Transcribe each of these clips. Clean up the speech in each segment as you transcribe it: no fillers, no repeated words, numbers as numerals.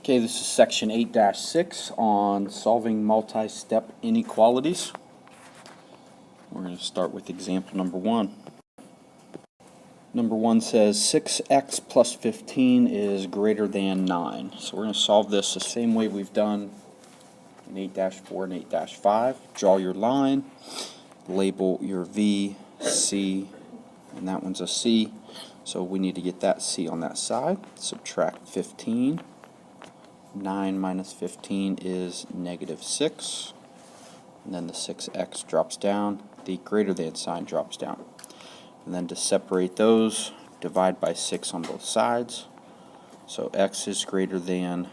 Okay, this is section 8-6 on solving multi-step inequalities. We're going to start with example number 1. Number 1 says 6x plus 15 is greater than 9. So we're going to solve this the same way we've done in 8-4 and 8-5. Draw your line, label your V, C, and that one's a C. So we need to get that C on that side. Subtract 15. 9 minus 15 is negative 6. And then the 6x drops down. The greater than sign drops down. And then to separate those, divide by 6 on both sides. So x is greater than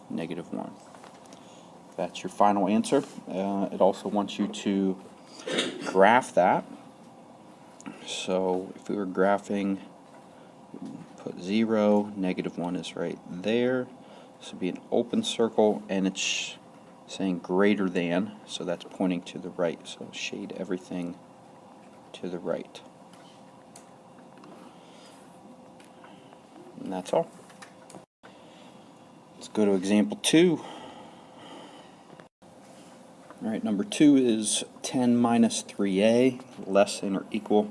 negative 1. That's your final answer. It also wants you to graph that. So if we were graphing, put 0, negative 1 is right there. This would be an open circle, and it's saying greater than, so that's pointing to the right. So shade everything to the right. And that's all. Let's go to example 2. Alright, number 2 is 10 minus 3a less than or equal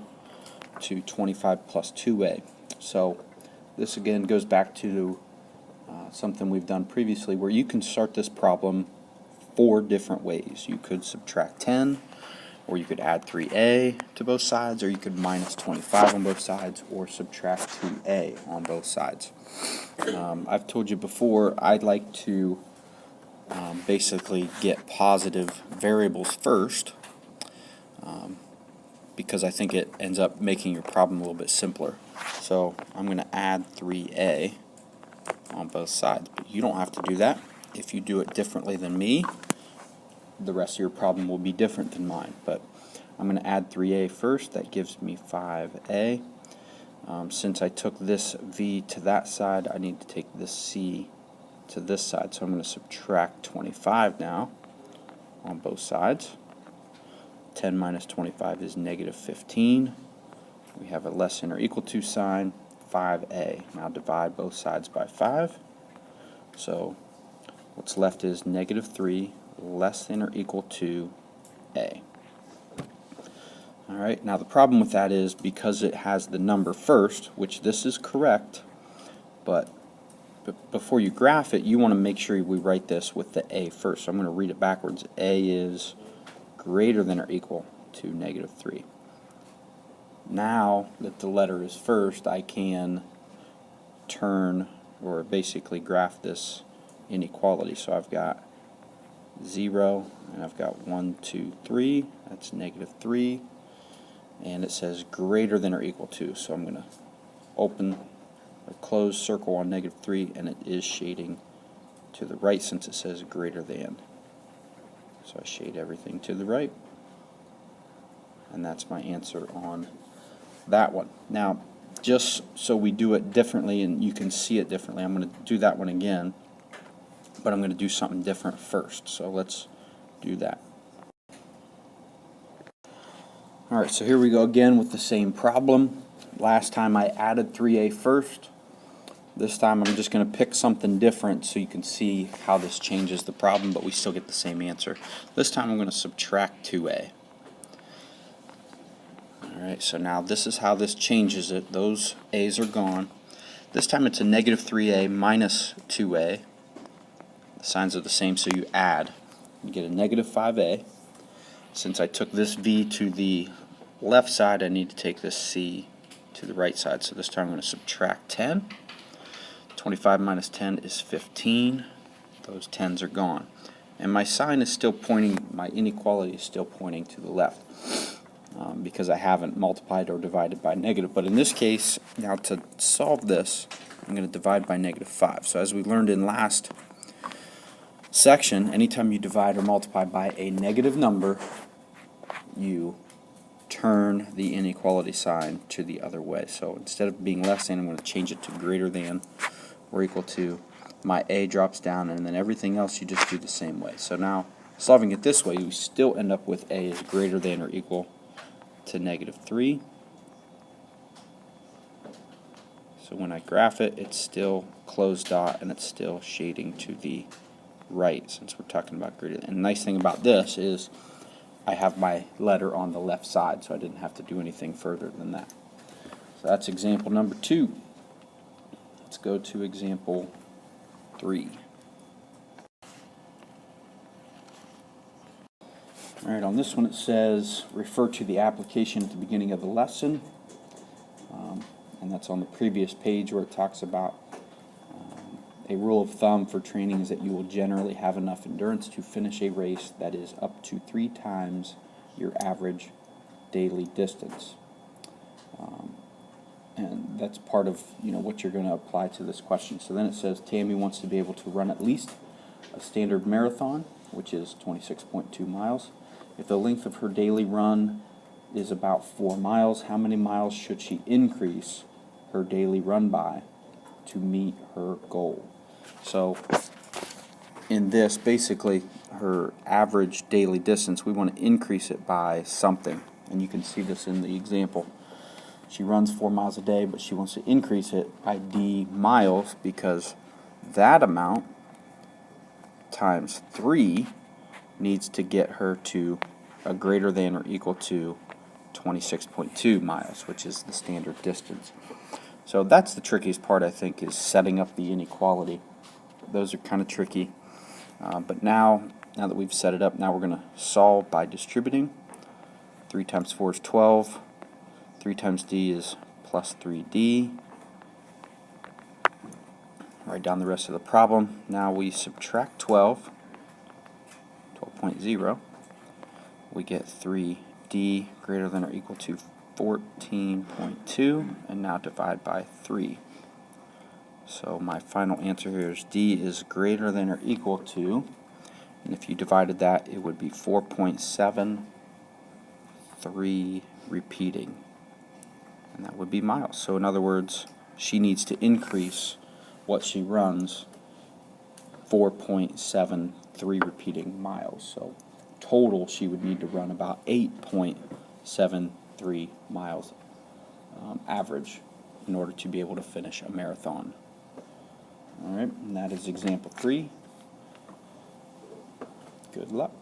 to 25 plus 2a. So this again goes back to something we've done previously, where you can start this problem 4 different ways. You could subtract 10, or you could add 3a to both sides, or you could minus 25 on both sides, or subtract 2a on both sides. I've told you before, I'd like to basically get positive variables first, because I think it ends up making your problem a little bit simpler. So I'm going to add 3a on both sides, but you don't have to do that. If you do it differently than me, the rest of your problem will be different than mine. But I'm going to add 3a first. That gives me 5a. Since I took this v to that side, I need to take this c to this side. So I'm going to subtract 25 now on both sides. 10 minus 25 is negative 15. We have a less than or equal to sign. 5a. Now divide both sides by 5. So what's left is negative 3 less than or equal to a. Alright, now the problem with that is because it has the number first, which this is correct, but before you graph it, you want to make sure we write this with the a first. So I'm going to read it backwards. A is greater than or equal to negative 3. Now that the letter is first, I can turn, or basically graph this inequality. So I've got 0, and I've got 1, 2, 3. That's negative 3. And it says greater than or equal to. So I'm going to open or close circle on negative 3, and it is shading to the right since it says greater than. So I shade everything to the right. And that's my answer on that one. Now, just so we do it differently and you can see it differently, I'm going to do that one again, but I'm going to do something different first. So let's do that. Alright, so here we go again with the same problem. Last time I added 3a first. This time I'm just going to pick something different so you can see how this changes the problem, but we still get the same answer. This time I'm going to subtract 2a. Alright, so now this is how this changes it. Those a's are gone. This time it's a negative 3a minus 2a. The signs are the same, so you add. You get a negative 5a. Since I took this v to the left side, I need to take this c to the right side. So this time I'm going to subtract 10. 25 minus 10 is 15. Those 10s are gone. And my sign is still pointing, my inequality is still pointing to the left. Because I haven't multiplied or divided by negative. But in this case, now to solve this, I'm going to divide by negative 5. So as we learned in last section, anytime you divide or multiply by a negative number, you turn the inequality sign to the other way. So instead of being less than, I'm going to change it to greater than or equal to. My a drops down, and then everything else you just do the same way. So now, solving it this way, we still end up with a is greater than or equal to negative 3. So So when I graph it, it's still closed dot and it's still shading to the right, since we're talking about gradient. And the nice thing about this is I have my letter on the left side, so I didn't have to do anything further than that. So that's example number 2. Let's go to example 3. Alright, on this one it says, refer to the application at the beginning of the lesson. And that's on the previous page where it talks about a rule of thumb for training is that you will generally have enough endurance to finish a race that is up to 3 times your average daily distance. And that's part of what you're going to apply to this question. So then it says Tammy wants to be able to run at least a standard marathon, which is 26.2 miles. If the length of her daily run is about 4 miles, how many miles should she increase her daily run by to meet her goal? So in this, basically, her average daily distance, we want to increase it by something. And you can see this in the example. She runs 4 miles a day, but she wants to increase it by D miles, because that amount times 3 needs to get her to a greater than or equal to 26.2 miles, which is the standard distance. So that's the trickiest part, I think, is setting up the inequality. Those are kind of tricky. But now that we've set it up, now we're going to solve by distributing. 3 times 4 is 12. 3 times D is plus 3D. Write down the rest of the problem. Now we subtract 12, 12.0. We get 3D greater than or equal to 14.2, and now divide by 3. So my final answer here is D is greater than or equal to, and if you divided that, it would be 4.73 repeating, and that would be miles. So in other words, she needs to increase what she runs 4.73 repeating miles. So total, she would need to run about 8.73 miles average in order to be able to finish a marathon. Alright, and that is example 3. Good luck.